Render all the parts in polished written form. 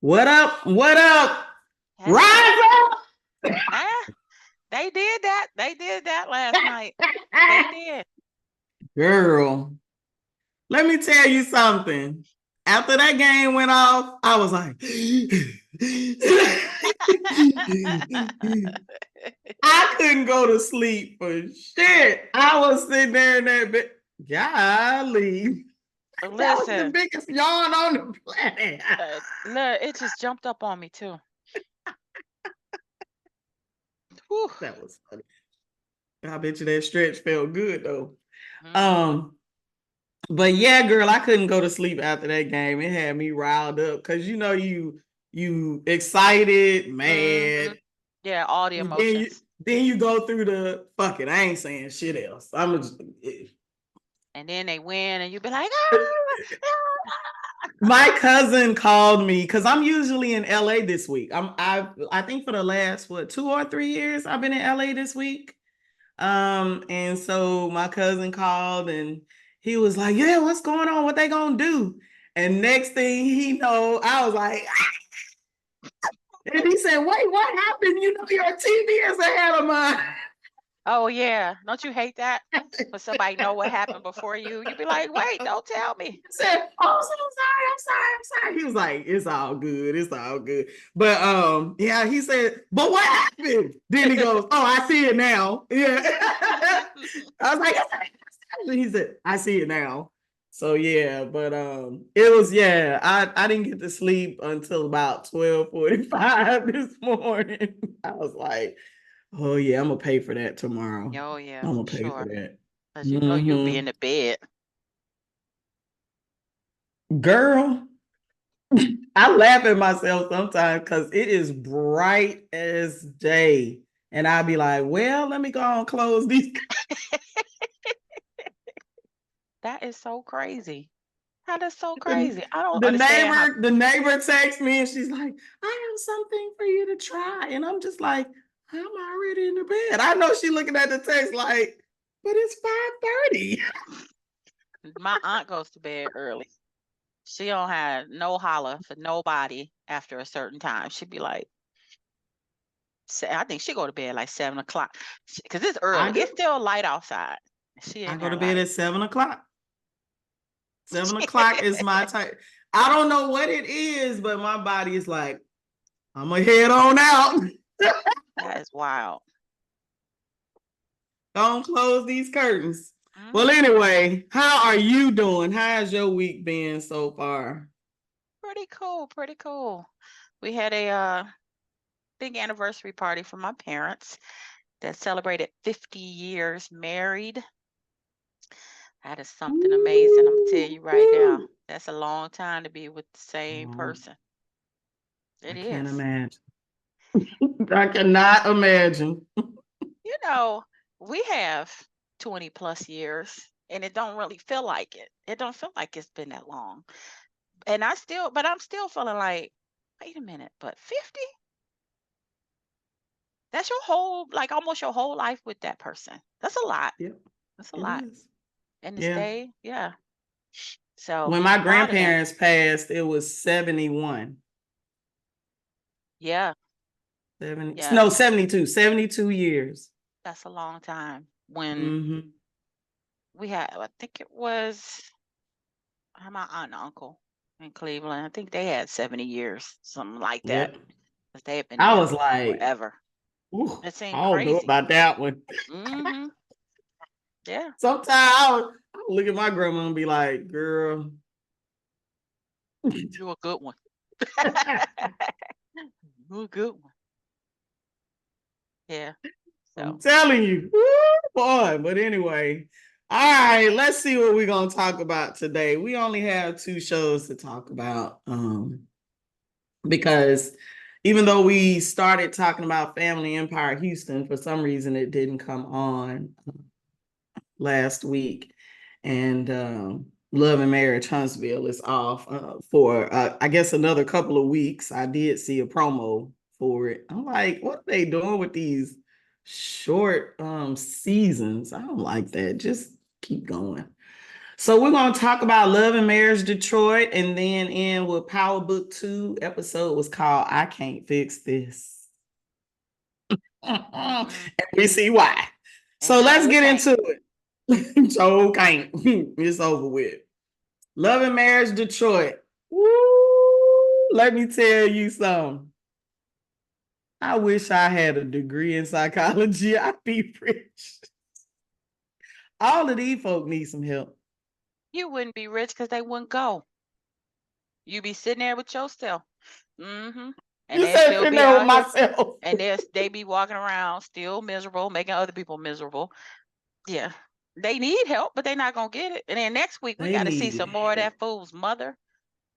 What up? What up? Happy Rise Sunday. up! Ah, they did that. They did that last night. They did. Girl, let me tell you something. After that game went off, I was like, I couldn't go to sleep for shit. I was sitting there in that bed. Golly. That was the Listen, biggest yawn on the planet. look, it just jumped up on me too. Whew. That was funny. I bet you that stretch felt good though. Mm-hmm. Um, But yeah, girl, I couldn't go to sleep after that game. It had me riled up because you excited, Mm-hmm. mad, Yeah, all the and emotions. then you go through the fuck it. I ain't saying shit else. I'm just, And then they win, and you be like, ah, my cousin called me because I'm usually in LA this week. I think for the last 2 or 3 years I've been in LA this week. And so my cousin called and he was like, "Yeah, what's going on? What they gonna do?" And next thing he know, I was like, and he said, "Wait, what happened? You know, your TV is ahead of mine." oh yeah. Don't you hate that? When somebody know what happened before you, you be like, wait, don't tell me. I said, "Oh, so sorry, I'm sorry." He was like, "It's all good, it's all good." But yeah, he said, "But what happened?" Then he goes, "Oh, I see it now." Yeah. I was like, he said, "I see it now." So yeah, but it was yeah. I didn't get to sleep until about 12:45 this morning. I was like, "Oh yeah, I'm gonna pay for that tomorrow. Oh yeah, I'm for gonna pay for sure. that." Cause you know you'll be Mm-hmm. in the bed. Girl, I laugh at myself sometimes because it is bright as day. And I'll be like, well, let me go and close these. That is so crazy. That is so The, crazy. I don't the understand how. neighbor, the neighbor texts me and she's like, I have something for you to try. And I'm just like, I'm already in the bed. I know she's looking at the text like, but it's 5:30. My aunt goes to bed early. She don't have no holler for nobody after a certain time. She'd be like, I think she go to bed like 7 o'clock because it's I early. It's do. still light outside. She I in go there to bed like, at 7 o'clock. 7 o'clock is my time. I don't know what it is, but my body is like, I'm gonna head on out. that is wild. Don't close these curtains. Well, Hmm. anyway, how are you doing? How has your week been so far? Pretty cool. Pretty cool. We had a big anniversary party for my parents that celebrated 50 years married. That is something amazing. I'm gonna tell you right now. Woo-hoo. That's a long time to be with the same Oh, person. I It can't is. imagine. I cannot imagine. You know, we have 20 plus years and it don't really feel like it. It don't feel like it's been that long. And I'm still feeling like, wait a minute, but 50? That's your whole, like almost your whole life with that person. That's a lot. Yep, That's a it lot. is. And to Yeah. stay, yeah. So When my proud of them. grandparents passed, it was 71. Yeah, 70, yeah. no, 72. 72 years. That's a long time. When Mm-hmm. we had, I think it was my aunt and uncle in Cleveland. I think they had 70 years, something like that. Yep. 'Cause they had been I there was like, forever. ooh, It seemed I don't know crazy. about that one. Hmm. Yeah. Sometimes I would look at my grandma and be like, girl, You a good one. You a good one. Yeah. I'm So telling you, woo, boy. But anyway, all right, let's see what we're gonna talk about today. We only have two shows to talk about, because even though we started talking about Family Empire Houston, for some reason it didn't come on last week, and Love and Marriage Huntsville is off for I guess another couple of weeks. I did see a promo for it. I'm like, what are they doing with these short seasons? I don't like that. Just keep going. So we're gonna talk about Love and Marriage Detroit, and then end with Power Book 2 episode was called I Can't Fix This. And we see why. And So let's Joel get can't. into it. Joel can't. It's over with. Love and Marriage Detroit. Woo! Let me tell you something. I wish I had a degree in psychology. I'd be rich. All of these folk need some help. You wouldn't be rich because they wouldn't go. You be sitting there with yourself. And You they said still sitting be there with out here, myself. and they be walking around still miserable, making other people miserable. Yeah. They need help, but they're not gonna get it. And then next week we They got to see need some more of help. that fool's mother.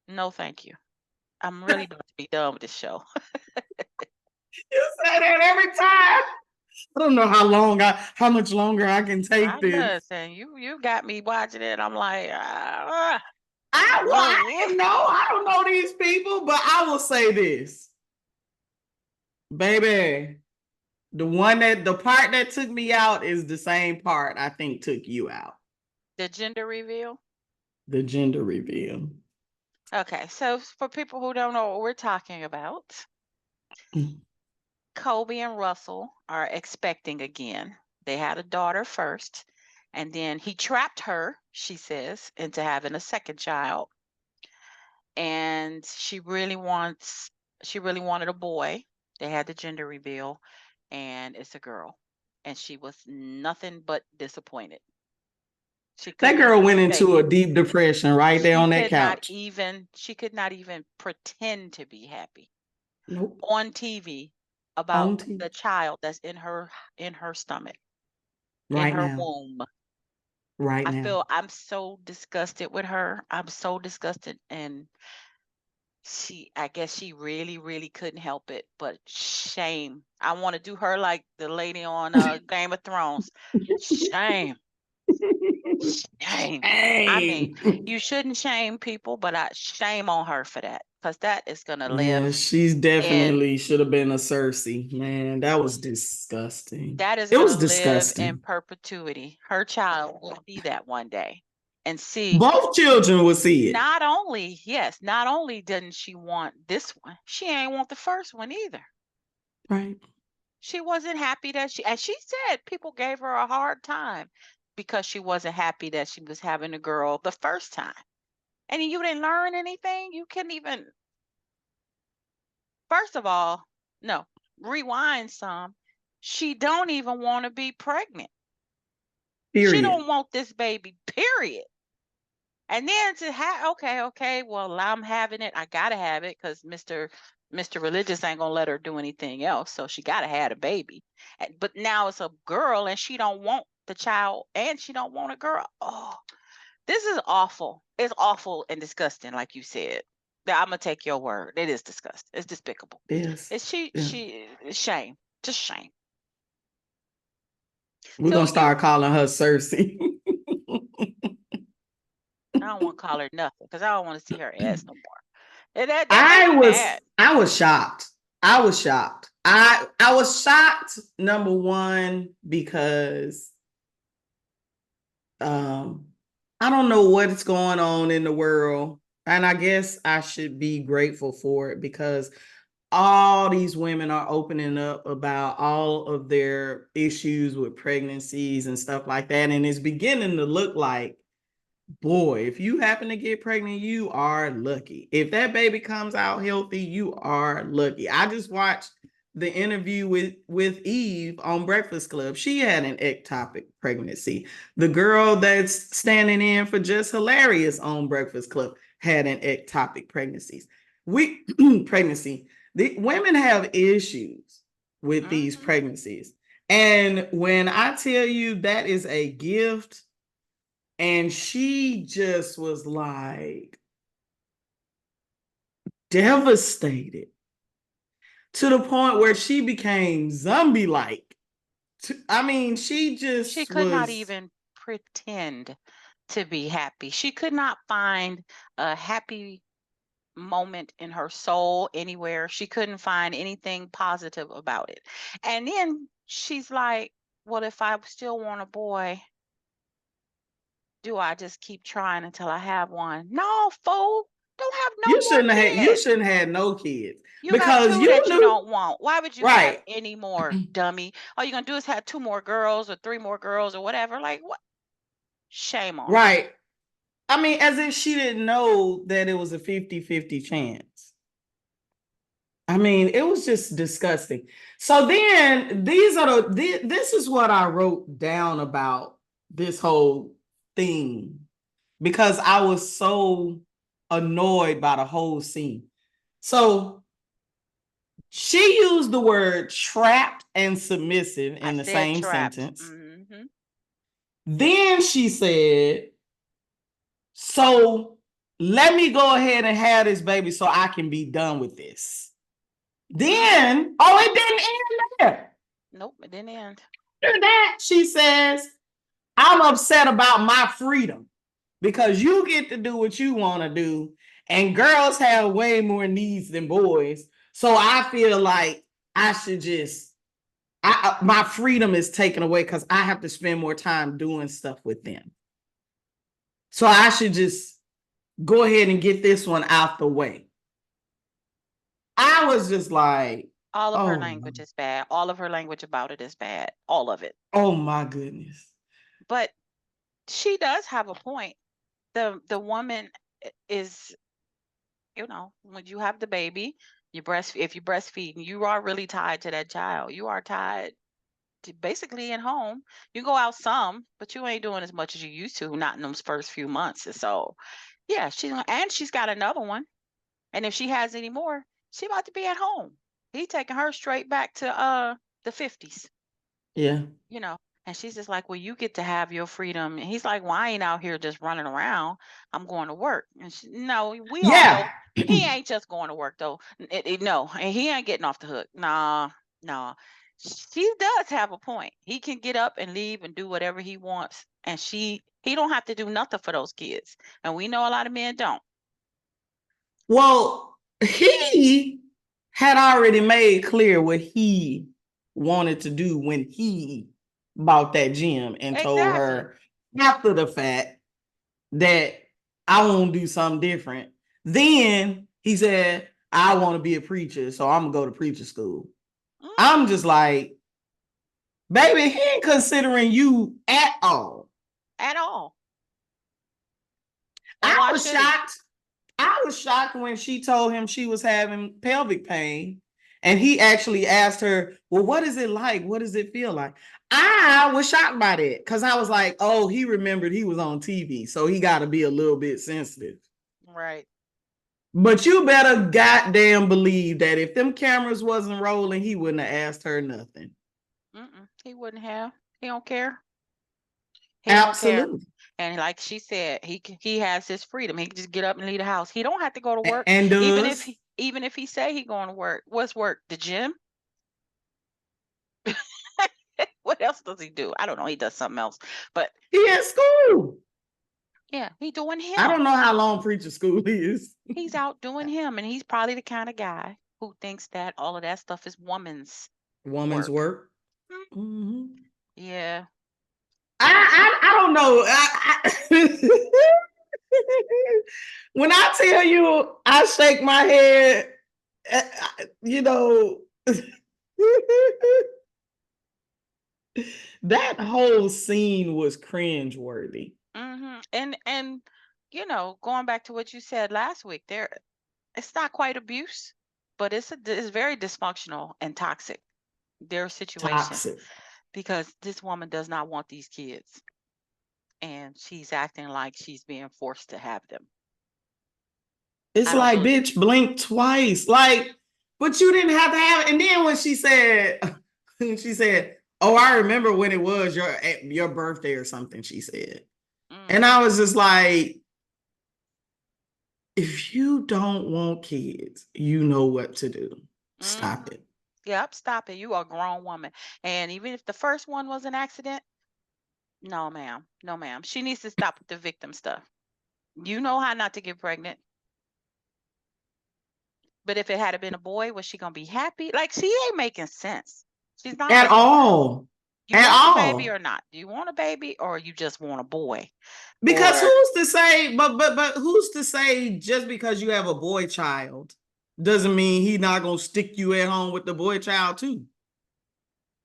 No, thank you. I'm really about to be done with this show. You say that every time. I don't know how much longer I can take this. Listen, you got me watching it. I'm like, I don't know these people, but I will say this. Baby, the part that took me out is the same part I think took you out. the gender reveal. The gender reveal. Okay, so for people who don't know what we're talking about, Kobe and Russell are expecting again. They had a daughter first, and then he trapped her, she says, into having a second child. And she really wanted a boy. They had the gender reveal, and it's a girl. And she was nothing but disappointed. She That couldn't girl even went fake into a it. deep depression right there on that couch. She could not even pretend to be happy Nope. on TV about On TV. the child that's in her stomach, in Right her now. womb. Right now. I'm so disgusted with her. I'm so disgusted, and I guess she really, really couldn't help it, but shame. I want to do her like the lady on Game of Thrones. Shame. Shame. I mean, Hey. you shouldn't shame people, but shame on her for that, because that is gonna Yeah, live she's in definitely should have been a Cersei. Man, that was disgusting. that is It was gonna live in disgusting. perpetuity. Her child will see that one day and see. Both children will see it. Not only didn't she want this one, she ain't want the first one either. Right. She wasn't happy and she said people gave her a hard time because she wasn't happy that she was having a girl the first time. And you didn't learn anything. You couldn't even, first of all, no, rewind some. She don't even want to be pregnant. She Period. don't want this baby, period. And then to have, okay, well, I'm having it. I gotta have it because Mr. Religious ain't gonna let her do anything else. So she gotta have a baby. But now it's a girl and she don't want the child and she don't want a girl. Oh, this is awful. It's awful and disgusting, like you said. I'm gonna take your word. It is disgusting. It's despicable. Yes. It's Yeah. shame. Just shame. We're So gonna start calling her Cersei. I don't want to call her nothing because I don't want to see her ass no more. And that I made me was mad. I was shocked. I was shocked. I was shocked, number one, because I don't know what's going on in the world. And I guess I should be grateful for it because all these women are opening up about all of their issues with pregnancies and stuff like that. And it's beginning to look like, boy, if you happen to get pregnant, you are lucky. If that baby comes out healthy, you are lucky. I just watched the interview with Eve on Breakfast Club. She had an ectopic pregnancy. The girl that's standing in for Just Hilarious on Breakfast Club had an ectopic pregnancy. The women have issues with these pregnancies. And when I tell you that is a gift, and she just was like devastated to the point where she became zombie-like. I mean, she could not was even pretend to be happy. She could not find a happy moment in her soul anywhere. She couldn't find anything positive about it. And then she's like, well, if I still want a boy, do I just keep trying until I have one? No, fool. Don't have no You more shouldn't have you kids. shouldn't have no kids You got because two you that you knew don't want. Why would you have right. any more, dummy? All you're gonna do is have 2 more girls or 3 more girls or whatever. Like what? Shame on you. Right. I mean, as if she didn't know that it was a 50-50 chance. I mean, it was just disgusting. So then this is what I wrote down about this whole thing because I was so annoyed by the whole scene. So she used the word trapped and submissive I in the said same trapped. sentence. Mm-hmm. Then she said, so let me go ahead and have this baby so I can be done with this. Then, oh, it didn't end there. Nope, it didn't end. After that, she says, I'm upset about my freedom because you get to do what you want to do, and girls have way more needs than boys. So I feel like I should just, my freedom is taken away because I have to spend more time doing stuff with them. So I should just go ahead and get this one out the way. I was just like, All of her oh, language is bad. All of her language about it is bad. All of it. oh my goodness. But she does have a point. The woman is, when you have the baby, if you breastfeeding, you are really tied to that child. You are tied to basically at home. You go out some, but you ain't doing as much as you used to, not in those first few months. And so, yeah, she's got another one. And if she has any more, she about to be at home. He taking her straight back to the 50s. Yeah. And she's just like, well, you get to have your freedom. And he's like, well, I ain't out here just running around. I'm going to work. And no, we all know Yeah. he ain't just going to work though. No, and he ain't getting off the hook. Nah. She does have a point. He can get up and leave and do whatever he wants. And he don't have to do nothing for those kids. And we know a lot of men don't. Well, he had already made clear what he wanted to do when he bought that gym and told Exactly. her after the fact that I want to do something different. Then he said, I want to be a preacher, so I'm going to go to preacher school. I'm just like, baby, he ain't considering you at all. At all. I was shocked. I was shocked when she told him she was having pelvic pain. And he actually asked her, well, what is it like? What does it feel like? I was shocked by that because I was like, oh, he remembered he was on TV. So he got to be a little bit sensitive. Right. But you better goddamn believe that if them cameras wasn't rolling, he wouldn't have asked her nothing. He wouldn't have. He don't care. He Absolutely. Don't care. And like she said, he has his freedom. He can just get up and leave the house. He don't have to go to work. And does. Even if he say he going to work. What's work? The gym? What else does he do? I don't know. He does something else. But he at school. Yeah, he doing him. I don't know how long preacher school is. He's out doing him, and he's probably the kind of guy who thinks that all of that stuff is woman's work. Mm-hmm. Yeah. I don't know. When I tell you, I shake my head. That whole scene was cringeworthy. And going back to what you said last week, it's not quite abuse, but it's very dysfunctional and toxic. Their situation. Toxic. Because this woman does not want these kids. And she's acting like she's being forced to have them. It's like, bitch, blink twice. Like, but you didn't have to have it. And then when she said, oh, I remember when it was your birthday or something, she said. And I was just like, if you don't want kids, you know what to do. Stop it. Yep, stop it. You are a grown woman. And even if the first one was an accident, no, ma'am. No, ma'am. She needs to stop with the victim stuff. You know how not to get pregnant. But if it had been a boy, was she going to be happy? Like, she ain't making sense. She's not at all. You At want the baby all. or not? Do you want a baby or you just want a boy? Because Or who's to say, but who's to say just because you have a boy child doesn't mean he's not gonna stick you at home with the boy child too.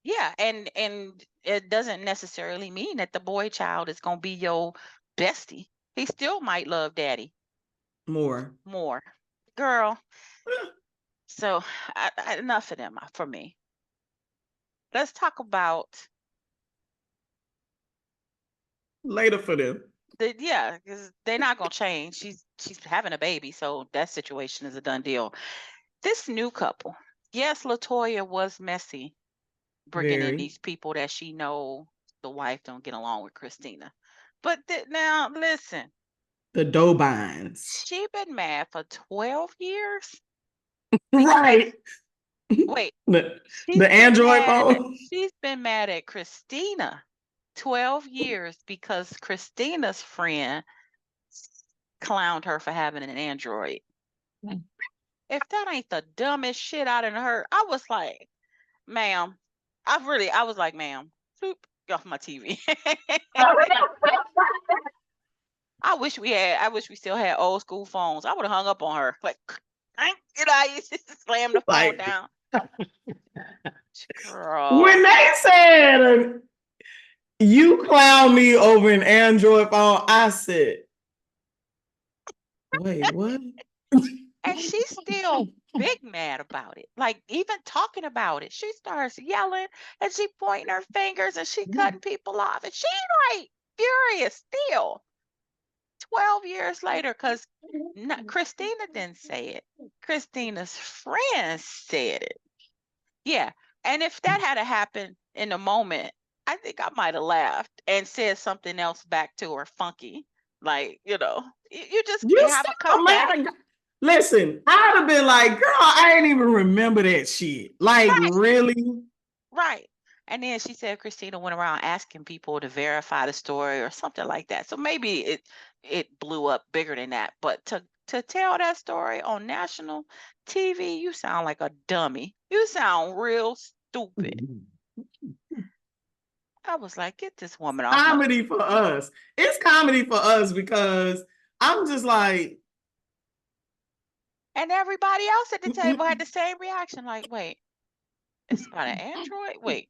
yeah, and it doesn't necessarily mean that the boy child is gonna be your bestie. He still might love daddy More. more. Girl, so enough of them for me. Let's talk about Later for them. yeah, because they're not gonna change. She's having a baby, so that situation is a done deal. This new couple, yes, Latoya was messy, bringing in Very. these people that she know the wife don't get along with Christina. But now listen, The dough binds. she been mad for 12 years because Right. wait, The, she's the been Android mad at phone. she's been mad at Christina 12 years because Christina's friend clowned her for having an Android. If that ain't the dumbest shit I done heard, I was like, ma'am, I was like, ma'am, get off my TV. I wish we still had old school phones. I would have hung up on her. Like, you just slam the phone Like down. Girl. when they said you clown me over an Android phone, I said, wait, what? And she's still big mad about it. Like, even talking about it, she starts yelling and she pointing her fingers and she cutting people off. And she like furious still. 12 years later, because Christina didn't say it. Christina's friend said it. Yeah. And if that had happened in the moment, I think I might have laughed and said something else back to her funky. Like, you just You have a still comeback. mad? Listen, I'd have been like, girl, I ain't even remember that shit. Like, Right. really? Right. And then she said Christina went around asking people to verify the story or something like that. So maybe it blew up bigger than that. But to tell that story on national TV, you sound like a dummy. You sound real stupid. I was like, get this woman off my. Comedy for us. It's comedy for us because I'm just like, And everybody else at the table had the same reaction. Like, wait, it's about an Android? Wait.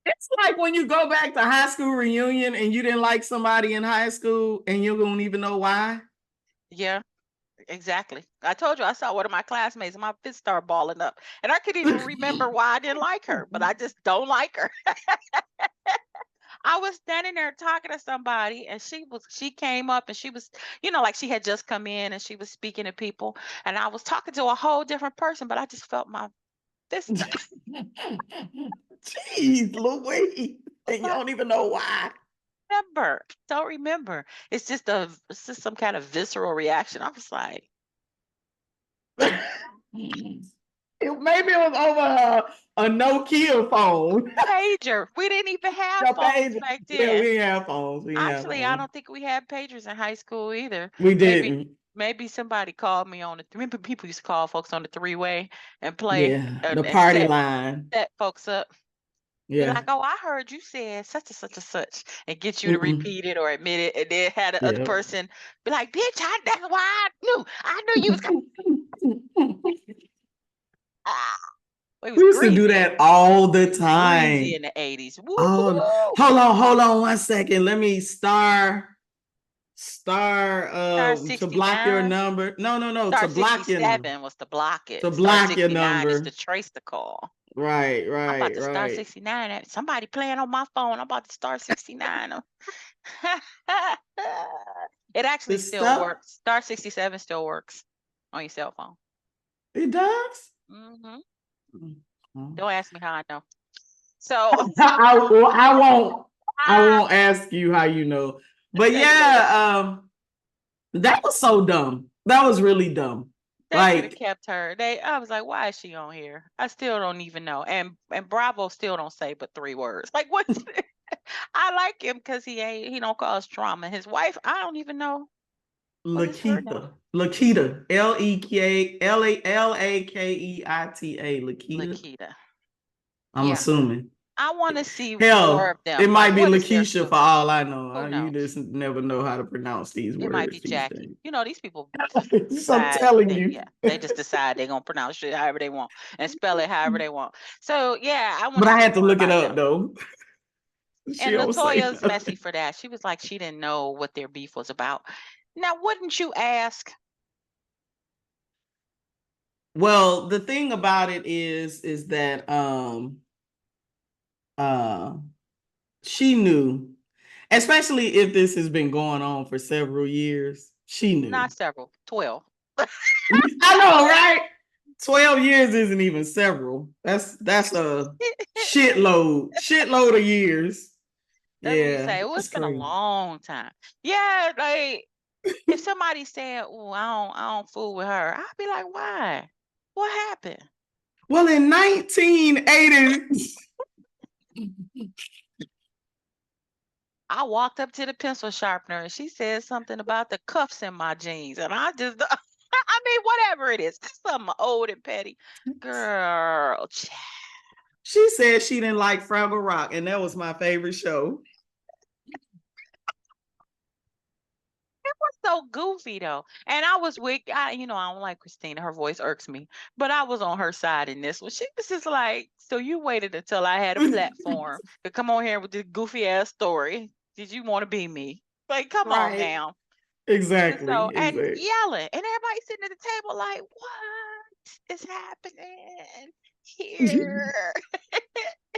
it's like when you go back to high school reunion and you didn't like somebody in high school and you don't even know why. Yeah. Exactly. I told you I saw one of my classmates and my fist started balling up. And I could even remember why I didn't like her, but I just don't like her. I was standing there talking to somebody and she came up and she was, like she had just come in and she was speaking to people. And I was talking to a whole different person, but I just felt my fist. Jeez, Louise. And you don't even know why. Don't remember. It's just some kind of visceral reaction. I was like, Maybe it was over a Nokia phone. pager. We didn't even have Your phones page. back Yeah, then. we didn't have phones. We didn't have Actually, I phones. don't think we had pagers in high school either. We Maybe didn't. maybe somebody called me on the remember people used to call folks on the three-way and play Yeah, the and party line. set folks up. Be Yeah. like, oh, I heard you said such and such and such, and get you to Mm-mm. repeat it or admit it, and then had the other Yeah. person be like, bitch, that's why I knew you was ah, it We was used to do greasy. that all the It was greasy time. in the 80s. Oh, Woo! hold on 1 second. Let me star Star to block your 69. number. No, Star to block your number. 67 was to block To it. Star block your 69 is to number. trace the call. Right, I'm about right, to star right. 69. Somebody playing on my phone. I'm about to star 69. It actually This still stuff, works. Star 67 still works on your cell phone. it does. Hmm Mm. Don't ask me how I know. So I won't ask you how you know. But tell you later. yeah, that was so dumb. That was really dumb. They could have Like, kept her. I was like, why is she on here? I still don't even know. And Bravo still don't say but 3 words. Like what? I like him because he don't cause trauma. His wife, I don't even know. What is her name? Lakita. Lakeita. Lakita. Lakita. I'm Yeah. assuming. I want to see more of Hell, it them. Like, might be what is their Lakeisha for story? all I know. Who You knows? just never know how to pronounce these It might be words these Jackie. days. You know, these people just I'm decide telling they, you. yeah, they just decide they're gonna pronounce it however they want and spell it however they want. So yeah, I want But to I see had to more look it about up them. though. She And don't say Latoya's nothing. messy for that. She was like, she didn't know what their beef was about. Now, wouldn't you ask? Well, the thing about it is that uh she knew, especially if this has been going on for several years. She knew. Not several, 12. I know, right? 12 years isn't even several. That's a shitload of years. That's what we Yeah, say. Oh, it's that's been a crazy. long time. Yeah, like if somebody said, "Oh, I don't fool with her," I'd be like, "Why? What happened?" Well, in 1980, I walked up to the pencil sharpener and she said something about the cuffs in my jeans, and I just, I mean, whatever it is, it's something old and petty, girl. she said she didn't like Fraggle Rock, and that was my favorite show. So goofy though. And I was with, I don't like Christina. Her voice irks me, but I was on her side in this one. She was just like, so you waited until I had a platform to come on here with this goofy ass story. Did you want to be me? Like, come on Right. now. And so, Exactly. and Exactly. yelling, and everybody sitting at the table like, what is happening here?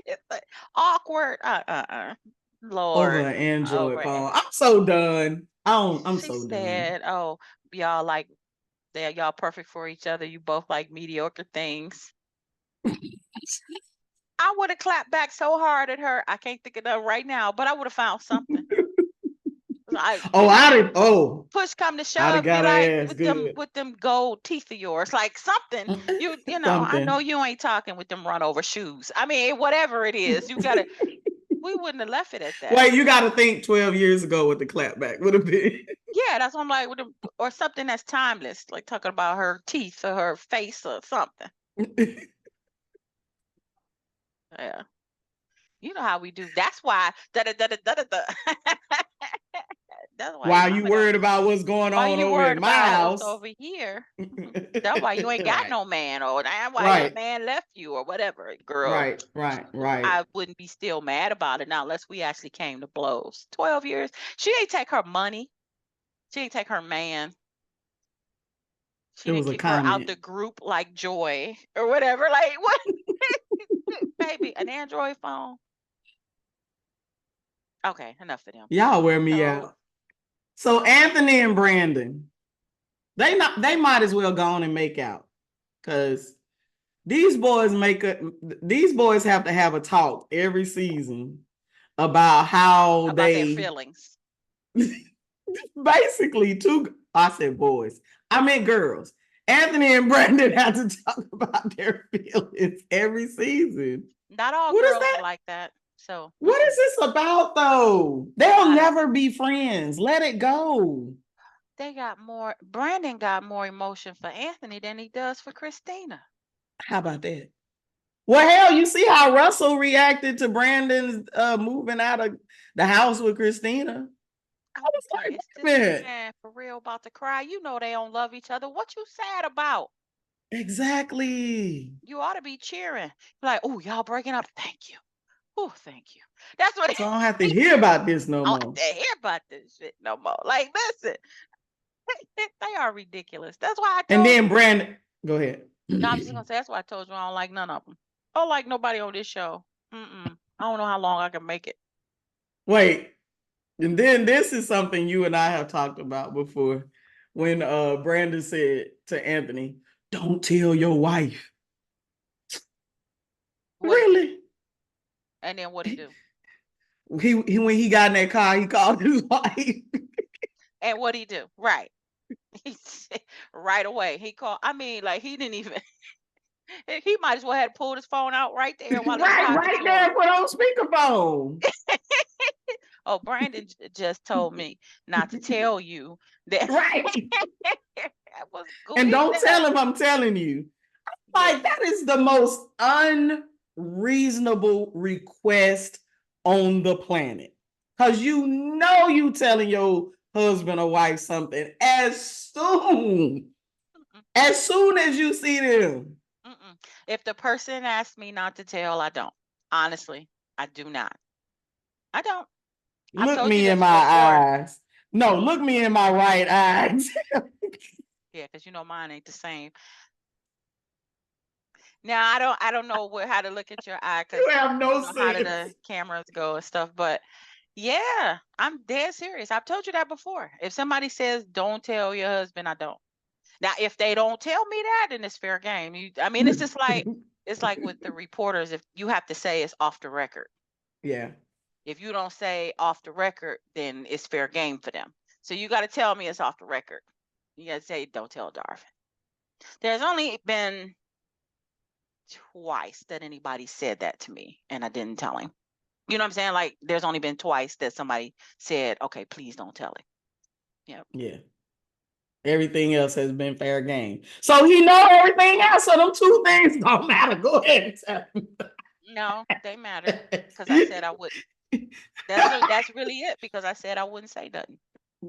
It's like awkward. Over Lord, an Android over. phone. I'm so done. I'm She so done. said, "Oh, y'all like y'all perfect for each other. You both like mediocre things." I would have clapped back so hard at her. I can't think of that right now, but I would have found something. I, Oh, push come to I'd have shove, be got her like ass good. with them gold teeth of yours, like something. I know Something. you ain't talking with them run over shoes. I mean, whatever it is, you gotta. We wouldn't have left it at that. Wait, you got to think 12 years ago what the clapback would have been. Yeah, that's what I'm like, or something that's timeless, like talking about her teeth or her face or something. Yeah. You know how we do. That's why. That's why While you worried about what's going why on you over at worried my about what's house. over here. That's why you ain't got Right. no man, or that's why Right. that man left you, or whatever, girl. Right. I wouldn't be still mad about it now unless we actually came to blows. 12 years. She ain't take her money. She ain't take her man. She It didn't was a kick her out comment. the group like Joy or whatever. Like, what? Baby, an Android phone? Okay, enough of them. Y'all wear me So, out. So Anthony and Brandon, they might as well go on and make out, because these boys have to have a talk every season about how about their feelings. Basically I said boys, I meant girls. Anthony and Brandon have to talk about their feelings every season. Not all What is girls that? are like that. So What is this about though? They'll never be friends. Let it go. Brandon got more emotion for Anthony than he does for Christina. How about that? Well, hell, you see how Russell reacted to Brandon's moving out of the house with Christina. I was like, Is wait a minute. man for real about to cry? You know they don't love each other. What you sad about? Exactly. You ought to be cheering. Like, oh, y'all breaking up. Thank you. Oh, thank you. That's what. So I don't have to hear about this no I more. don't have to hear about this shit no more. Like, listen, they are ridiculous. That's why I told. And then Brandon, go ahead. No, I'm just gonna say that's why I told you I don't like none of them. I don't like nobody on this show. I don't know how long I can make it. Wait, and then this is something you and I have talked about before. When Brandon said to Anthony, "Don't tell your wife." Really? And then what he do? He when he got in that car, he called his wife. And what he do? Right. He said, right away. He called. I mean, like he didn't even. He might as well have pulled his phone out right there while he was Right, talking right to there, him. put on speakerphone. Oh, Brandon just told me not to tell you that. Right. That was And goofy don't as tell hell. him I'm telling you. Yeah. Like, that is the most unreasonable request on the planet. Because you telling your husband or wife something Mm-mm, as soon as you see them. mm-mm. If the person asks me not to tell, I don't. Honestly, I do not. I don't. I've Look told you me in this my before. eyes. No, look me in my right eyes. Yeah, because you know mine ain't the same. Now I don't know how to look at your eye You because have no how do sense. the cameras go and stuff. But yeah, I'm dead serious. I've told you that before. If somebody says don't tell your husband, I don't. Now, if they don't tell me that, then it's fair game. I mean, it's like with the reporters. If you have to say it's off the record, Yeah. if you don't say off the record, then it's fair game for them. So you got to tell me it's off the record. You got to say don't tell Darvin. There's only been twice that anybody said that to me, and I didn't tell him. You know what I'm saying? Like, there's only been twice that somebody said, "Okay, please don't tell him." Yeah. Yeah. Everything else has been fair game. So he know everything else. So them two things don't matter. Go ahead and tell him. No, they matter because I said I wouldn't. That's really it because I said I wouldn't say nothing.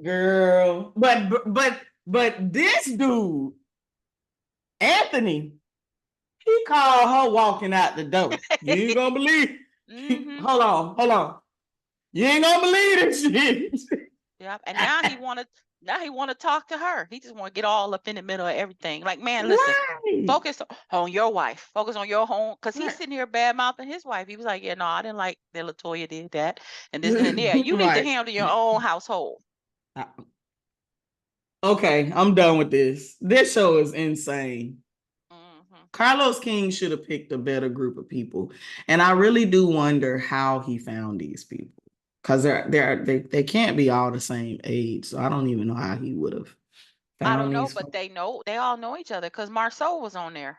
Girl. But this dude, Anthony, he called her walking out the door. You ain't gonna believe. Mm-hmm. Hold on. You ain't gonna believe this shit. Yeah. And now he wanna talk to her. He just wanna get all up in the middle of everything. Like, man, listen, Right. focus on your wife. Focus on your home. Cause he's Right. sitting here bad mouthing his wife. He was like, yeah, no, I didn't like that Latoya did that. And this and then yeah, you need to Right. handle your own household. Okay, I'm done with this. This show is insane. Mm-hmm. Carlos King should have picked a better group of people. And I really do wonder how he found these people. Because they can't be all the same age. So I don't even know how he would have I don't found know, these but folks. they all know each other because Marceau was on there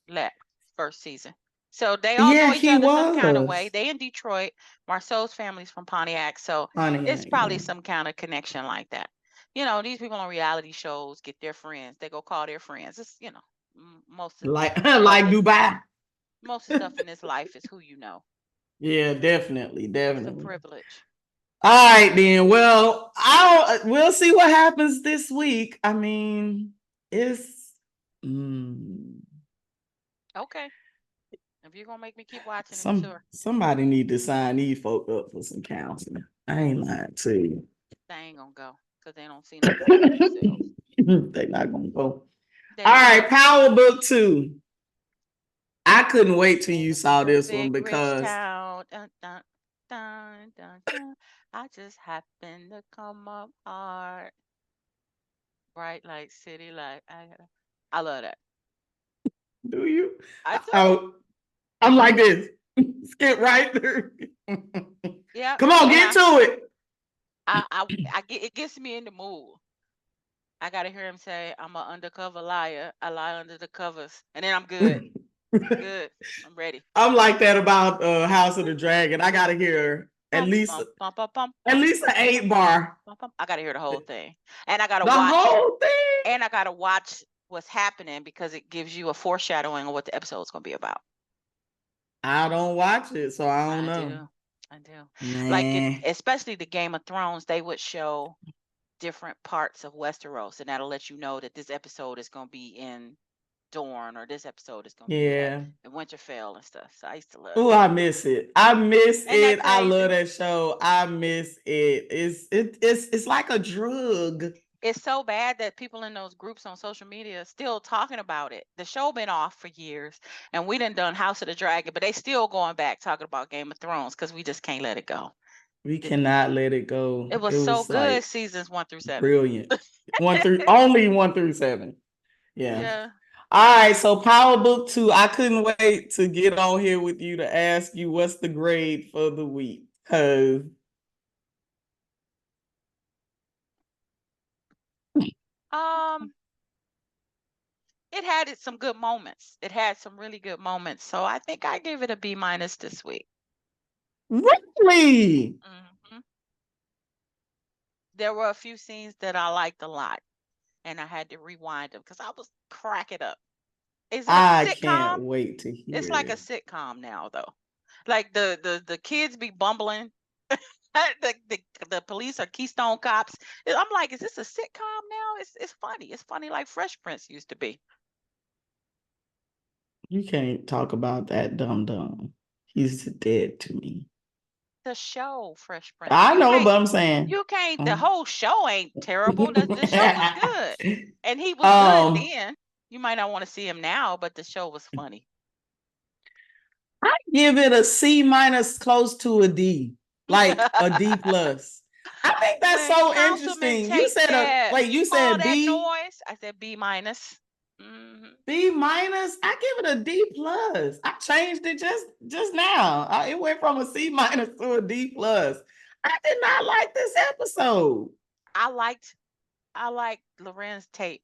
last first season. So they all Yeah, know each he other some kind of way. was. They in Detroit. Marceau's family's from Pontiac, so it's Pontiac, probably yeah. some kind of connection like that. You know, these people on reality shows get their friends. They go call their friends. It's most of Like stuff like in Dubai. most of stuff in this life is who you know. Yeah, definitely, That's a definitely. privilege. All right, then. Well, we'll see what happens this week. I mean, it's mm, Okay, if you're gonna make me keep watching, then sure. somebody need to sign these folk up for some counseling. I ain't lying to you. They ain't gonna go because they don't see nothing for themselves. They're not gonna go. They All not. right, Power Book 2. I couldn't wait till you Living saw in a this one big rich because town. Dun, dun, dun, dun, dun. I just happened to come up hard. Bright light, city light. I love that. do you? I do. I, I'm like this. Skip right through. Yeah. Come on, And get to it. I get it gets me in the mood. I gotta hear him say, "I'm an undercover liar. I lie under the covers," and then I'm good. I'm good. I'm ready. I'm like that about House of the Dragon. I gotta hear at Bum least bum bum bum bum at bum least an bum bum 8 bar. bum bum. I gotta hear the whole thing, and I gotta The watch whole thing. and I gotta watch what's happening because it gives you a foreshadowing of what the episode's gonna be about. I don't watch it, so I don't I know. do. I do. Like Nah. especially the Game of Thrones, they would show different parts of Westeros, and that'll let you know that this episode is gonna be in Dorne or this episode is gonna be Yeah. at Winterfell and stuff. So I used to love Oh, that. I miss it. I miss Ain't that it. I love crazy? that show. I miss it. It's like a drug. It's so bad that people in those groups on social media are still talking about it. The show been off for years, and we done House of the Dragon, but they still going back talking about Game of Thrones because we just can't let it go. We cannot let it go. It was It so was good, like seasons 1 through 7. brilliant. Only 1 through 7. Yeah. Yeah. All right. So Power Book 2. I couldn't wait to get on here with you to ask you what's the grade for the week. Cause Um, it had some good moments. It had some really good moments. So I think I gave it a B minus this week. Really? Hmm. There were a few scenes that I liked a lot, and I had to rewind them because I was cracking up. It's like a I sitcom. can't wait to It's hear like a it. sitcom now, though. Like the kids be bumbling. The police are Keystone cops. I'm like, is this a sitcom now? It's funny. It's funny like Fresh Prince used to be. You can't talk about that dumb. He's dead to me. The show Fresh Prince. I know, but I'm saying. You can't. The whole show ain't terrible. The show was good, and he was good um, then. You might not want to see him now, but the show was funny. I give it a C minus, close to a D, like a D plus. I think that's When so Councilman interesting. You Tate said said you all said that B. noise, I said B minus. Mm-hmm. B minus. I give it a D plus. I changed it just now. It went from a C minus to a D plus. I did not like this episode. I liked Lorenz Tate.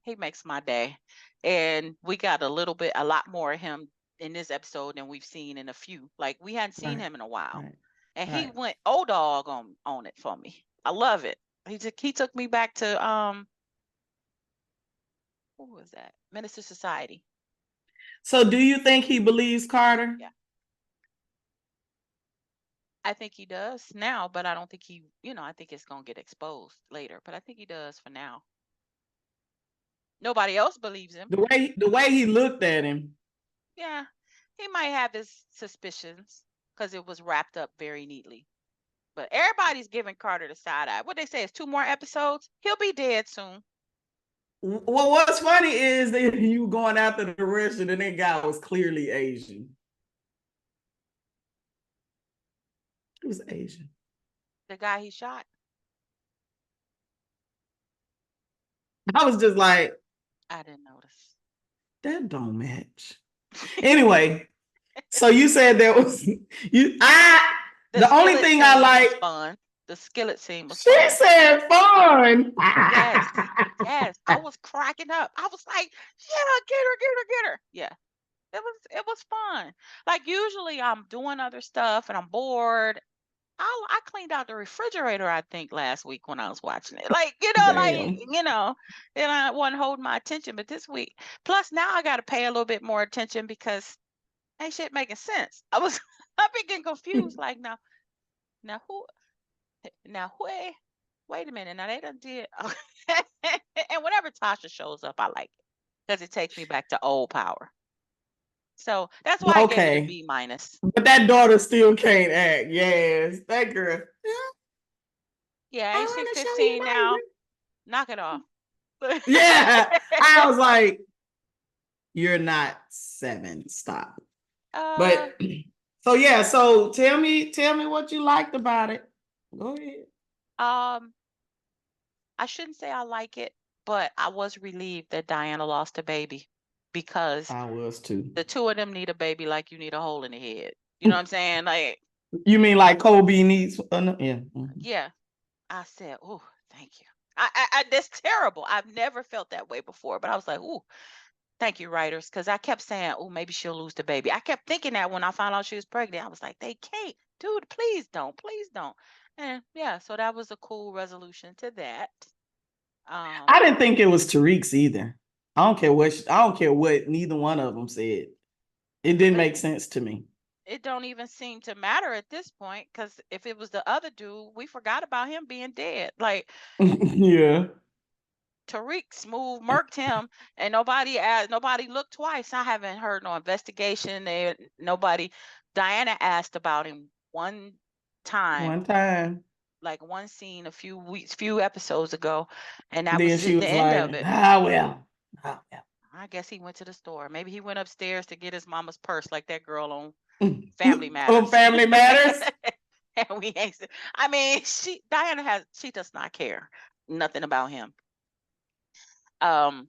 He makes my day, and we got a lot more of him in this episode than we've seen in a few. Like we hadn't seen Right, him in a while, right, and he right. went old dog on it for me. I love it. He took me back to who was that? Minister Society. So, do you think he believes Carter? Yeah. I think he does now, but I don't think I think it's going to get exposed later, but I think he does for now. Nobody else believes him. The way he looked at him. Yeah, he might have his suspicions because it was wrapped up very neatly. But everybody's giving Carter the side eye. What they say is 2 more episodes. He'll be dead soon. Well, what's funny is that you going after the Russian and that guy was clearly Asian. He was Asian. The guy he shot. I was just like, I didn't notice. that don't match. Anyway, so you said there was the only thing I like. Fun. The skillet scene was She fun. said fun. Yes, yes. I was cracking up. I was like, yeah, get her. Yeah. It was fun. Like usually I'm doing other stuff and I'm bored. I cleaned out the refrigerator, I think, last week when I was watching it. Like, and I wasn't holding my attention. But this week, plus now I got to pay a little bit more attention because ain't shit making sense. I'm getting confused. Like now who, wait a minute. Now they done did. And whenever Tasha shows up, I like it because it takes me back to old Power. So that's why I gave it a B minus. But that daughter still can't act. Yes, that girl. Yeah, ain't she 15 now? Knock it off. Yeah, I was like, you're not 7. Stop. But so yeah, so tell me what you liked about it. Go ahead. I shouldn't say I like it, but I was relieved that Diana lost a baby because I was too. The two of them need a baby like you need a hole in the head. You know what I'm saying? Like, you mean like Kobe needs? Yeah. Yeah. I said, oh, thank you. I that's terrible. I've never felt that way before, but I was like, oh, thank you, writers, because I kept saying, oh, maybe she'll lose the baby. I kept thinking that when I found out she was pregnant. I was like, they can't, dude, please don't. And yeah, so that was a cool resolution to that. I didn't think it was Tariq's either. I don't care what neither one of them said. It didn't make sense to me. It don't even seem to matter at this point, because if it was the other dude, we forgot about him being dead. Like, yeah. Tariq smooth murked him, and nobody looked twice. I haven't heard no investigation. Diana asked about him one time. Like one scene a few episodes ago, and that was the end of it. Well. I guess he went to the store. Maybe he went upstairs to get his mama's purse, like that girl on Family Matters. On Family Matters. And we ain't. I mean, Diana does not care nothing about him. I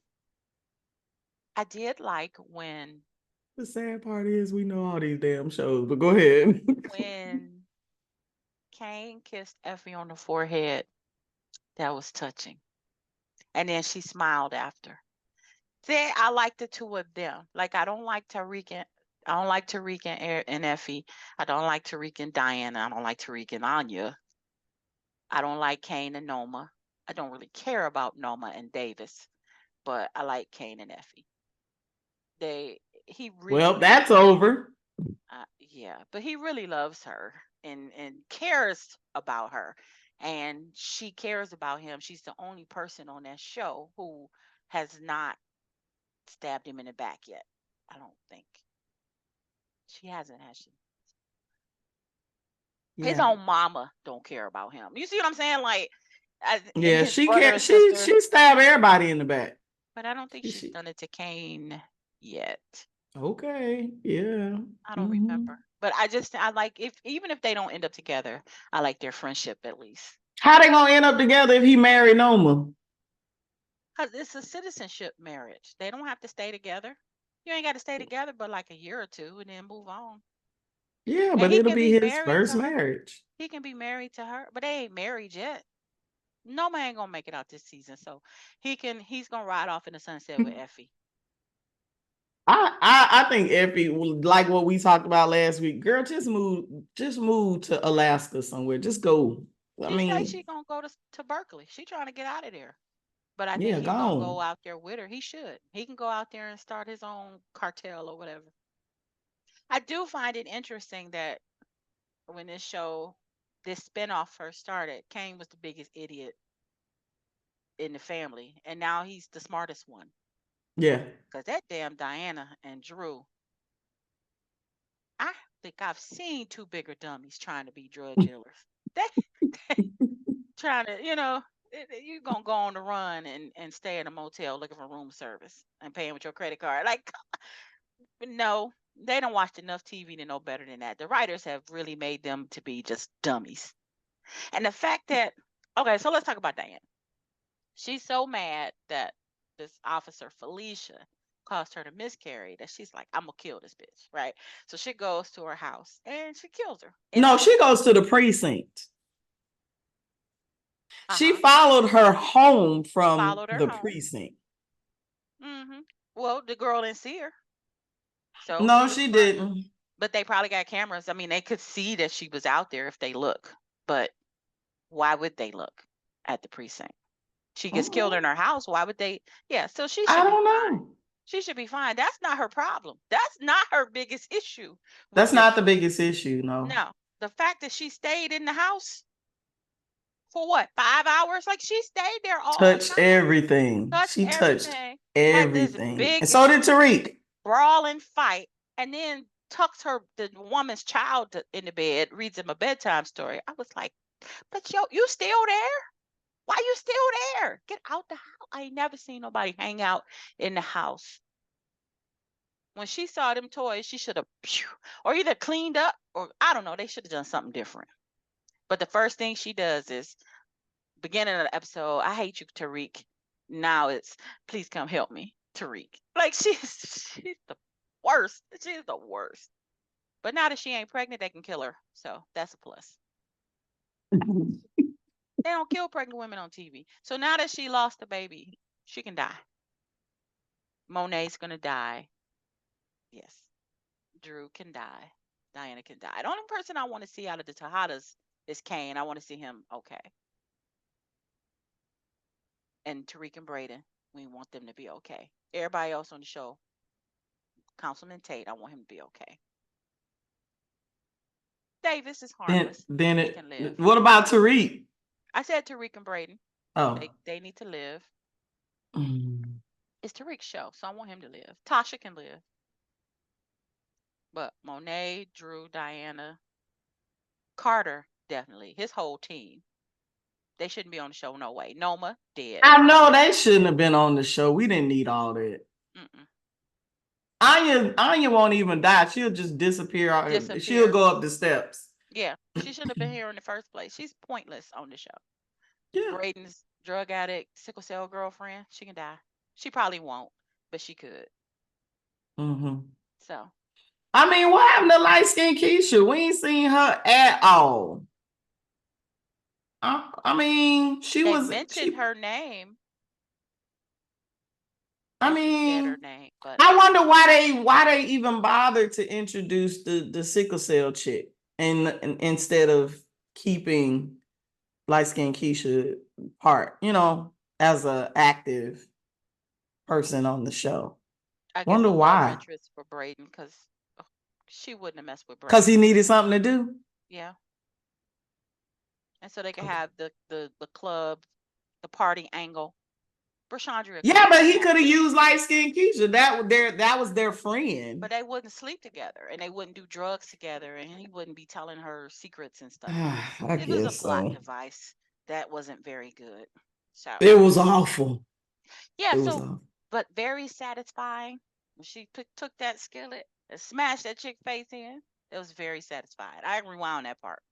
did like when. The sad part is we know all these damn shows, but go ahead. When Kane kissed Effie on the forehead, that was touching. And then she smiled after. Say I like the two of them. Like I don't like Tariq and and Effie. I don't like Tariq and Diana. I don't like Tariq and Anya. I don't like Kane and Noma. I don't really care about Noma and Davis, but I like Kane and Effie. He Well, really, that's over. yeah, but he really loves her and cares about her, and she cares about him. She's the only person on that show who has not stabbed him in the back yet. I don't think she hasn't, has she? His Yeah. own mama don't care about him. You see what I'm saying? Like, and Yeah, his she brother can't. and sister. She stabbed everybody in the back. But I don't think she's She done it to Kane yet. okay. Yeah. I don't Hmm. remember. But I like, if even if they don't end up together, I like their friendship at least. How they gonna end up together if he married Noma? Cause it's a citizenship marriage. They don't have to stay together. You ain't got to stay together but like a year or two and then move on. Yeah, And but he it'll can be be his married first to her. marriage. He can be married to her, but they ain't married yet. No man ain't gonna make it out this season, so he's gonna ride off in the sunset with Effie. I think Effie, like what we talked about last week, girl, just move to Alaska somewhere. Just go. I She say mean, she gonna go to Berkeley. She trying to get out of there. But I think yeah, he's gonna go gone. out there with her. He should. He can go out there and start his own cartel or whatever. I do find it interesting that when this spinoff first started, Kane was the biggest idiot in the family, and now he's the smartest one. Yeah. Cause that damn Diana and Drew, I think I've seen two bigger dummies trying to be drug dealers. They trying to, you gonna go on the run and stay in a motel looking for room service and paying with your credit card. Like, no, they don't watch enough TV to know better than that. The writers have really made them to be just dummies. And the fact that, okay, so let's talk about Diane. She's so mad that this officer, Felicia, caused her to miscarry that she's like, I'm going to kill this bitch, right? So she goes to her house and she kills her No, she innocently. goes to the precinct. Uh She huh. followed her home from Followed her the home. precinct. Well, the girl didn't see her. So No, she was she fine. didn't. But they probably got cameras. I mean, they could see that she was out there if they look. But why would they look at the precinct? She gets killed in her house. Why would they? Yeah, so she I should be don't fine. know. She should be fine. That's not her problem. That's not her biggest issue with That's not the this. biggest issue, no. No, the fact that she stayed in the house for what, 5 hours? Like she stayed there all Touched night, everything. touched She touched everything, had this everything. And big so did Tariq. brawling fight, and then tucks the woman's child in the bed, reads him a bedtime story. I was like, but yo, you still there? Why you still there? Get out the house. I ain't never seen nobody hang out in the house. When she saw them toys, she should have or either cleaned up or I don't know, they should have done something different. But the first thing she does is beginning of the episode, I hate you, Tariq. Now it's please come help me, Tariq. Like she's the worst. She's the worst. But now that she ain't pregnant, they can kill her. So that's a plus. They don't kill pregnant women on TV. So now that she lost the baby, she can die. Monet's gonna die. Yes. Drew can die. Diana can die. The only person I want to see out of the Tejadas is Kane. I want to see him okay. And Tariq and Braden, we want them to be okay. Everybody else on the show, Councilman Tate, I want him to be okay. Davis is harmless. He can live. What about Tariq? I said Tariq and Braden. Oh. They need to live. Mm. It's Tariq's show, so I want him to live. Tasha can live. But Monet, Drew, Diana, Carter, definitely. His whole team. They shouldn't be on the show, no way. Noma, dead. I know they shouldn't have been on the show. We didn't need all that. Mm-mm. Anya won't even die. She'll just disappear. Disappear. She'll go up the steps. Yeah, she shouldn't have been here in the first place. She's pointless on the show. Yeah. Braden's drug addict, sickle cell girlfriend, she can die. She probably won't, but she could. Mm-hmm. So. I mean, what happened to light skinned Keisha? We ain't seen her at all. I mean, she mentioned her name. I She said her mean, name, but I wonder why they even bothered to introduce the sickle cell chick and instead of keeping light skinned Keisha part, as a active person on the show. I guess Wonder a love why? interest for Braden because she wouldn't have messed with Because he Braden. needed something to do. Yeah. And so they could Okay. have the club, the party angle. Brashandra could Yeah, have but done he that could have too. used light skinned Keisha. That was their friend. But they wouldn't sleep together and they wouldn't do drugs together and he wouldn't be telling her secrets and stuff. I It was a guess plot so. device that wasn't very good. So It was awful. yeah, It was so awful. but very satisfying. When she took that skillet and smashed that chick face in, it was very satisfying. I rewound that part.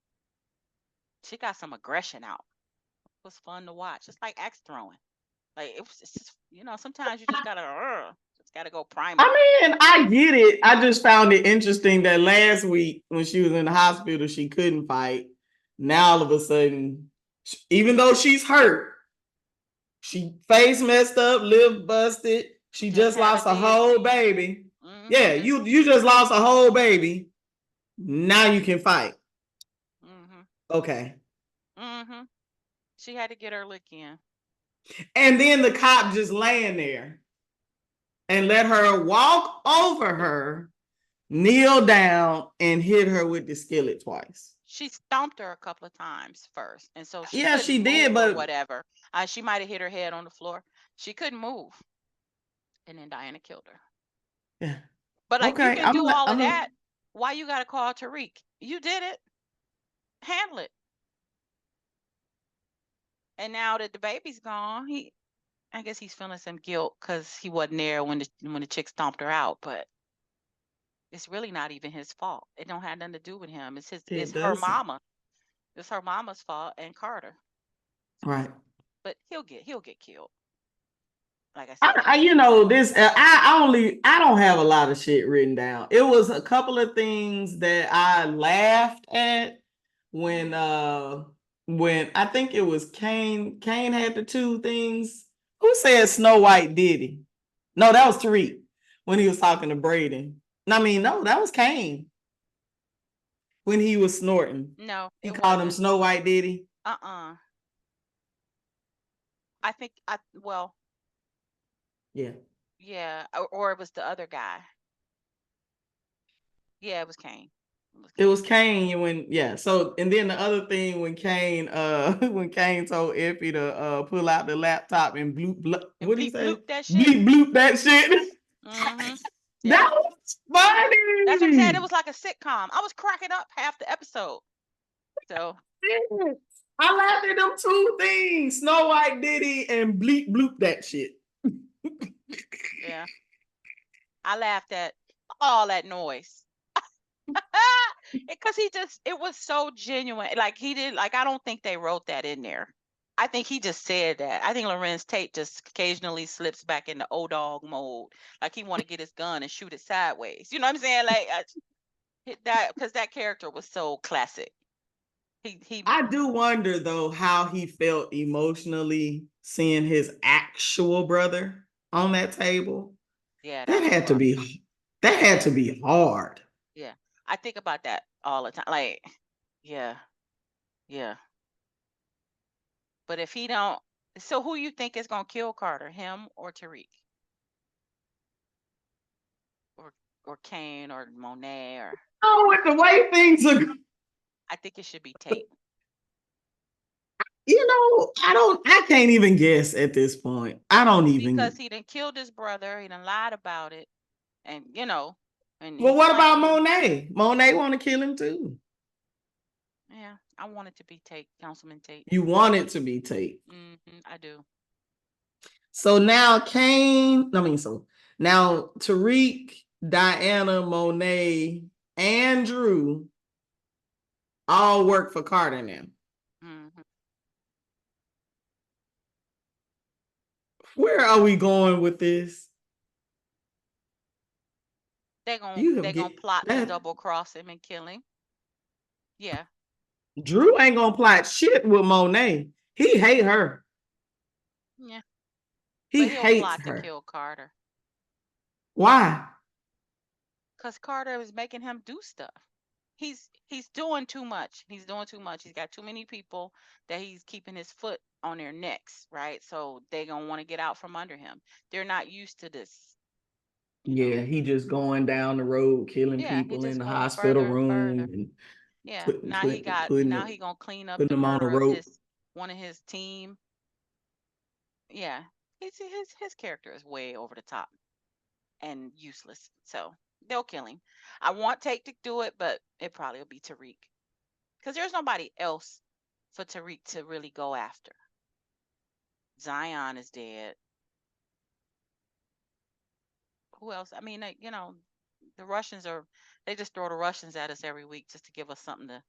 She got some aggression out. It was fun to watch. It's like axe throwing. Like it's just, sometimes you just gotta go primal. I mean, I get it. I just found it interesting that last week when she was in the hospital, she couldn't fight. Now all of a sudden, even though she's hurt, she face messed up, lip busted. She Just just had lost a a whole baby. baby. Yeah, Mm-hmm. you just lost a whole baby. Now you can fight. Mm-hmm. Okay. Mm-hmm. She had to get her lick in. And then the cop just laying there and let her walk over her, kneel down, and hit her with the skillet twice. She stomped her a couple of times first, and so she Yeah, couldn't she did, move or but whatever. She might have hit her head on the floor. She couldn't move, and then Diana killed her. yeah. But like you Okay. can do all of that. Why you gotta call Tariq? You did it. Handle it. And now that the baby's gone, I guess he's feeling some guilt because he wasn't there when the chick stomped her out. But it's really not even his fault. It don't have nothing to do with him. It's It her doesn't. mama. It's her mama's fault and Carter. Right. But he'll get killed. Like I said, I don't have a lot of shit written down. It was a couple of things that I laughed at when I think it was Kane had the two things. Who said Snow White did he? No, that was Tariq when he was talking to Braden. No, that was Kane when he was snorting. no, He it called him wasn't. Snow White, did he? I think well, Yeah. yeah, or it was the other guy. Yeah, it was Kane. It was Kane So and then the other thing when Kane when Kane told Effie to pull out the laptop and what did he say? Bloop that shit. Bleep bloop that shit. Mm-hmm. Yeah. That was funny. That's what I'm saying. It was like a sitcom. I was cracking up half the episode. So I laughed at them two things. Snow White Diddy and bleep bloop that shit. yeah. I laughed at all that noise. Because it was so genuine. Like I don't think they wrote that in there. I think he just said that. I think Lorenz Tate just occasionally slips back into old dog mode. Like he want to get his gun and shoot it sideways. You know what I'm saying? Like because that character was so classic. I do wonder though how he felt emotionally seeing his actual brother on that table. Yeah, That had to be hard. Yeah. I think about that all the time. Like, yeah. Yeah. But if he don't, so who you think is gonna kill Carter, him or Tariq? Or Kane or Monet or Oh, with the way things are, I think it should be Tate. I can't even guess at this point. I don't even Because he done killed his brother, he done lied about it, and and Well, what about Monet? Monet want to kill him too. Yeah, I want it to be Tate, Councilman Tate. You want it to be Tate. I do. So now now Tariq, Diana, Monet, and Drew all work for Carter now. Where are we going with this? They're gonna plot to double cross him and kill him. Yeah. Drew ain't gonna plot shit with Monet. He hate her. Yeah. He hates plot her. to kill Carter. Why? Because Carter is making him do stuff. He's doing too much. He's doing too much. He's got too many people that he's keeping his foot on their necks, right? So they gonna want to get out from under him. They're not used to this. Yeah, he just going down the road, killing Yeah, he people in just the going hospital further and room further. and Yeah, putting now he putting got putting now them, he gonna clean up putting the them on a murder of rope. one of his team. Yeah, his character is way over the top and useless. So they'll kill him. I want Tate to do it, but it probably will be Tariq because there's nobody else for Tariq to really go after. Zion is dead. Who else? I mean, the Russians they just throw the Russians at us every week just to give us something to,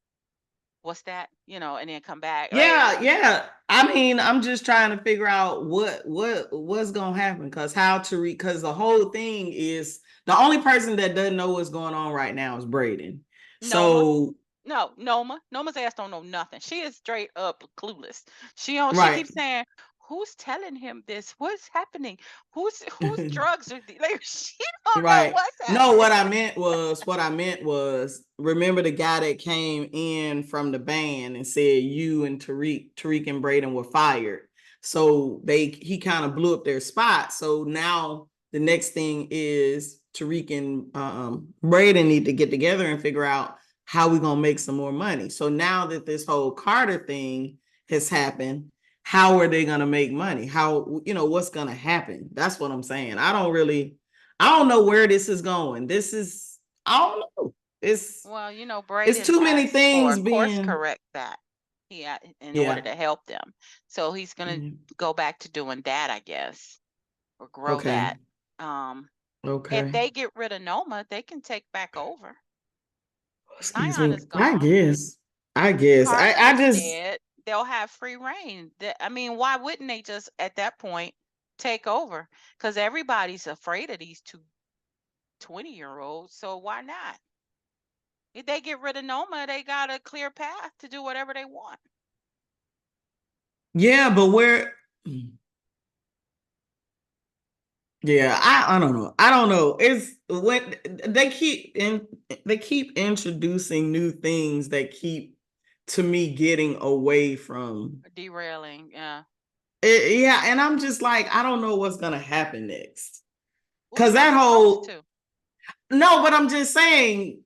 what's that? And then come back. Yeah, yeah. I mean, I'm just trying to figure out what's gonna happen because because the whole thing is the only person that doesn't know what's going on right now is Braden. Noma. So No, Noma's ass don't know nothing. She is straight up clueless. She right. keeps saying, "Who's telling him this? What's happening? Whose drugs are like?" She don't know Right. what's No, happening. what I meant was, remember the guy that came in from the band and said you and Tariq and Braden were fired. So he kind of blew up their spot. So now the next thing is Tariq and Braden need to get together and figure out how we're gonna make some more money. So now that this whole Carter thing has happened, how are they gonna make money? How, what's gonna happen? That's what I'm saying. I don't know where this is going. I don't know. It's Well, it's Braden too many asked for things a course being, correct that in order yeah. to help them. So he's gonna go back to doing that, I guess, or grow Okay. that. If Okay. they get rid of Noma, they can take back over. Excuse Zion me. is I gone. guess. I guess. Carter I is just dead. They'll have free reign. I mean, why wouldn't they just at that point take over? Because everybody's afraid of these two 20-year-olds. So why not? If they get rid of Noma, they got a clear path to do whatever they want. yeah, but where yeah, I don't know. I don't know. It's when they keep introducing new things that keep to me getting away from Derailing, yeah. yeah, and I'm just like, I don't know what's gonna happen next. Well, Cause you're that supposed whole to. no, but I'm just saying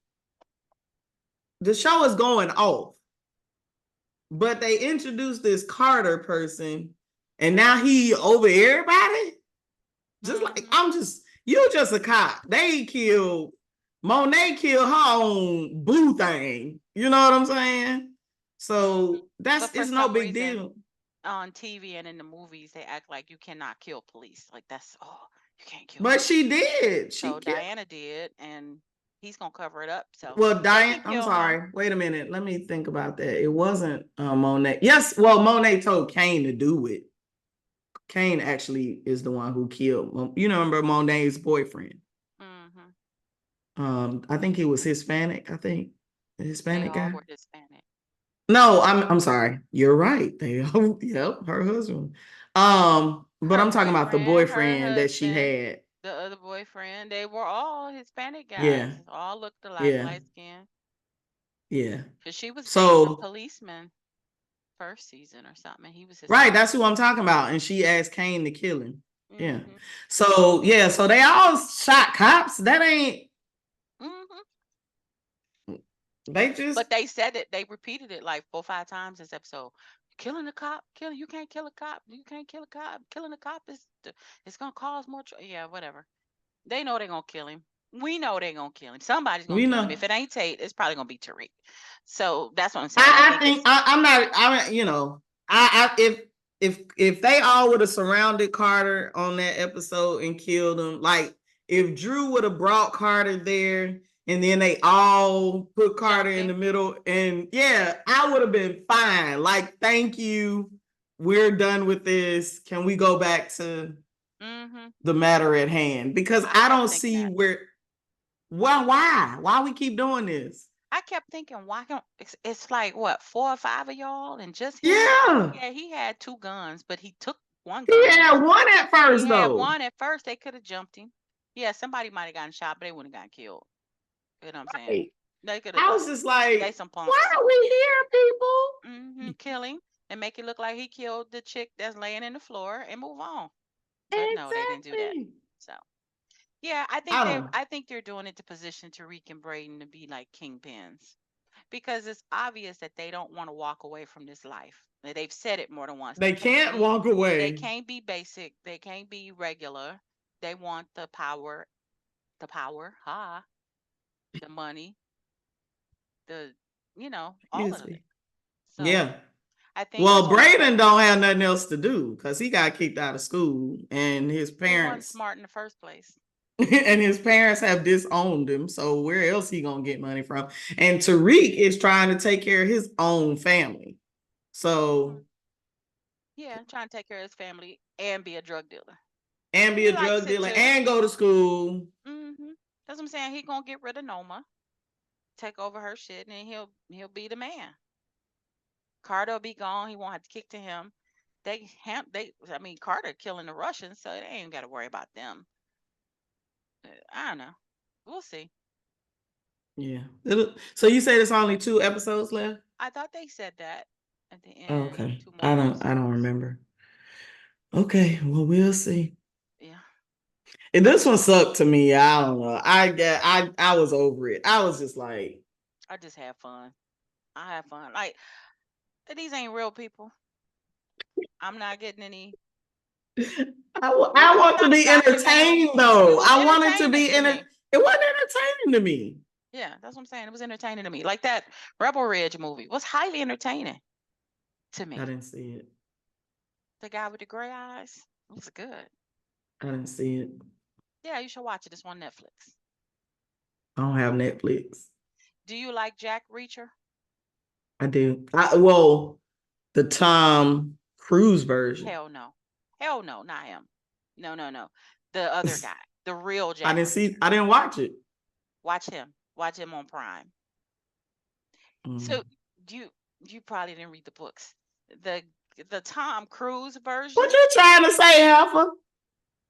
the show is going off. But they introduced this Carter person, and now he over everybody. Just like you just a cop. They killed Monet, killed her own boo thing. You know what I'm saying? So But for it's no some big reason, deal. on TV and in the movies, they act like you cannot kill police. Like you can't kill But police. she did. She So killed. Diana did, and he's gonna cover it up. So Well, they Diane, can I'm kill him. sorry. Wait a minute. Let me think about that. It wasn't Monet. Yes, well, Monet told Kane to do it. Kane actually is the one who killed. Remember Monet's boyfriend? I think he was Hispanic. I think the They Hispanic all guy. were Hispanic. No, I'm sorry. You're right. They yep, her husband. But Her I'm talking about the boyfriend, her boyfriend that she husband, had. the other boyfriend, they were all Hispanic guys. Yeah, All looked alike, yeah, light skin. yeah. Because she was dating a So policeman first season or something, and he was right, Hispanic. that's who I'm talking about. And she asked Kane to kill him. Yeah. Mm-hmm. So yeah, so they all shot cops. That ain't Mm-hmm. they just But they said it, they repeated it like 4 or 5 times this episode. Killing a cop, you can't kill a cop. You can't kill a cop. Killing a cop it's gonna cause more yeah, whatever. They know they're gonna kill him. We know they're gonna kill him. Somebody's gonna we kill him. know. If it ain't Tate, it's probably gonna be Tariq. So that's what I'm saying. I I think think it's I'm not. I if they all would have surrounded Carter on that episode and killed him, like if Drew would have brought Carter there and then they all put Carter in the middle, and yeah, I would have been fine. Like, thank you, we're done with this. Can we go back to the matter at hand? Because I don't see why we keep doing this. I kept thinking, why don't it's like what 4 or 5 of y'all and just him? Yeah. Yeah, he had 2 guns, but he took one He gun. had one at He first, had though. one at first. They could have jumped him. Yeah, somebody might have gotten shot, but they wouldn't have gotten killed. You know what I'm saying? Right. They could have I done was it. just They like, some why punks. are we here, Killing and make it look like he killed the chick that's laying in the floor and move on. But no, they didn't do that. Exactly. So yeah, I don't. I think they're doing it to position Tariq and Braden to be like kingpins because it's obvious that they don't want to walk away from this life. They've said it more than once. They can't walk away. They can't be basic. They can't be regular. They want the power, the money, the all of it. So Yeah. I think Well, Braden don't have nothing else to do because he got kicked out of school and his he wasn't parents smart in the first place. and his parents have disowned him. So where else he gonna get money from? And Tariq is trying to take care of his own family. So yeah, trying to take care of his family and be a drug dealer. and be He a likes drug it dealer too. and go to school. That's what I'm saying. He gonna get rid of Noma, take over her shit, and then he'll be the man. Carter will be gone. He won't have to kick to him. I mean, Carter killing the Russians, so they ain't got to worry about them. I don't know. We'll see. Yeah. So you say there's only 2 episodes left? I thought they said that at the end. Oh, okay. 2 more I don't remember. Okay, well we'll see. Yeah. And this one sucked to me. I don't know. I was over it. I was just like, I just had fun. I had fun. Like these ain't real people. I'm not getting any. I want to be entertained though. I wanted to be it wasn't entertaining to me. Yeah, that's what I'm saying. It was entertaining to me. Like that Rebel Ridge movie was highly entertaining to me. I didn't see it. The guy with the gray eyes. It was good. I didn't see it. Yeah, you should watch it. It's on Netflix. I don't have Netflix. Do you like Jack Reacher? I do. Well, the Tom Cruise version. Hell no. Hell no, not him. No. The other guy. The real Jack. I didn't watch it. Watch him. Watch him on Prime. So you probably didn't read the books. The Tom Cruise version. What you trying to say, Alpha?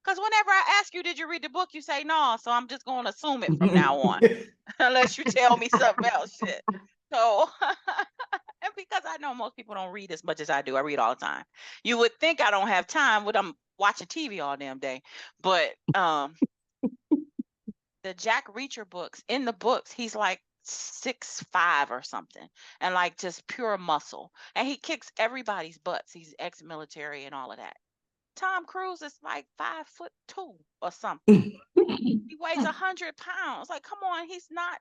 Because whenever I ask you, did you read the book? You say no. So I'm just going to assume it from now on, unless you tell me something else. Shit. So, and because I know most people don't read as much as I do, I read all the time. You would think I don't have time when I'm watching TV all damn day, but the Jack Reacher books, in the books, he's like 6'5" or something, and like just pure muscle, and he kicks everybody's butts. He's ex-military and all of that. Tom Cruise is like 5'2" or something. He weighs 100 pounds. Like, come on, he's not.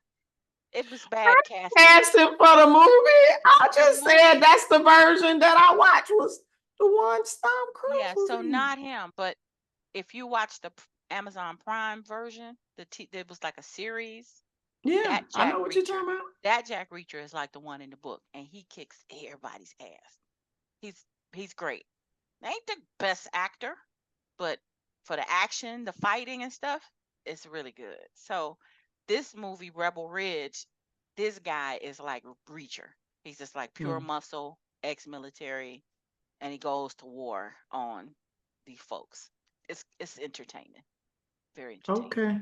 It was bad casting. Casting for the movie. I just said that's the version that I watched was the one Tom Cruise. Yeah, so not him, but if you watch the Amazon Prime version, it was like a series. Yeah, I know what you're talking about. That Jack Reacher is like the one in the book, and he kicks everybody's ass. He's great. Ain't the best actor, but for the action, the fighting and stuff, it's really good. So this movie, Rebel Ridge, this guy is like Reacher. He's just like pure muscle, ex-military, and he goes to war on these folks. It's entertaining. Very entertaining. Okay.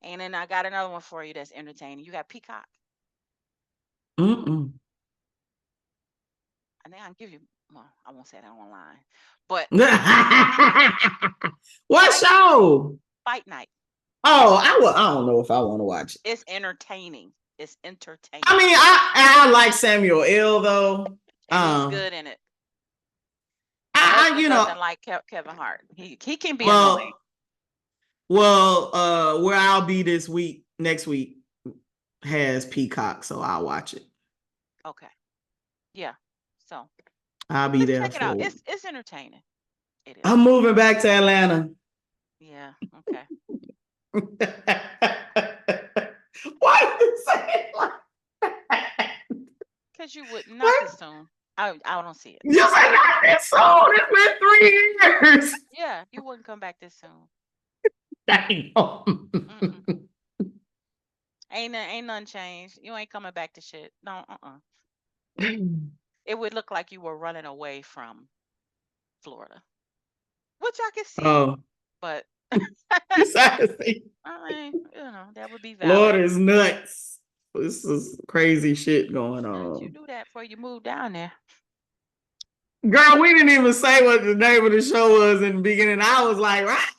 And then I got another one for you that's entertaining. You got Peacock. And then I'll give you, well, I won't say that online. But what show? Fight Night. Oh, I don't know if I want to watch it. It's entertaining. It's entertaining. I mean, I like Samuel L. though. He's good in it. You know, doesn't like Kevin Hart. He can be annoying. Well, where I'll be next week has Peacock, so I'll watch it. Okay. Yeah. So I'll be there. Check it out. It's entertaining. It is. I'm moving back to Atlanta. Yeah. Okay. Why you say it like that? Because you would not this soon. I don't see it. You say not this soon. It's been 3 years. Yeah, you wouldn't come back this soon. Ain't nothing changed. You ain't coming back to shit. No, It would look like you were running away from Florida, which I can see. Oh, but Decided to say, I mean, that would be Lord valid. is nuts. This is crazy shit going Did you on. do that before you moved down there? Girl, we didn't even say what the name of the show was in the beginning. I was like, right.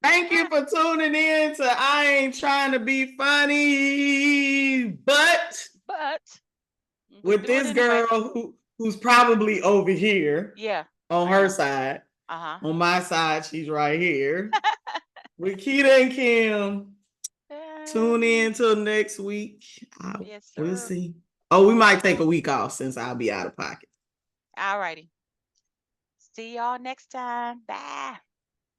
Thank you for tuning in to I Ain't Trying to Be Funny, but But we with do it this anyway. girl who's probably over here Yeah, on I her am. side. Uh-huh. On my side, she's right here. With Keita and Kim. Tune in till next week. Yes, We'll sir. see. Oh, we might take a week off since I'll be out of pocket. All righty. See y'all next time. Bye.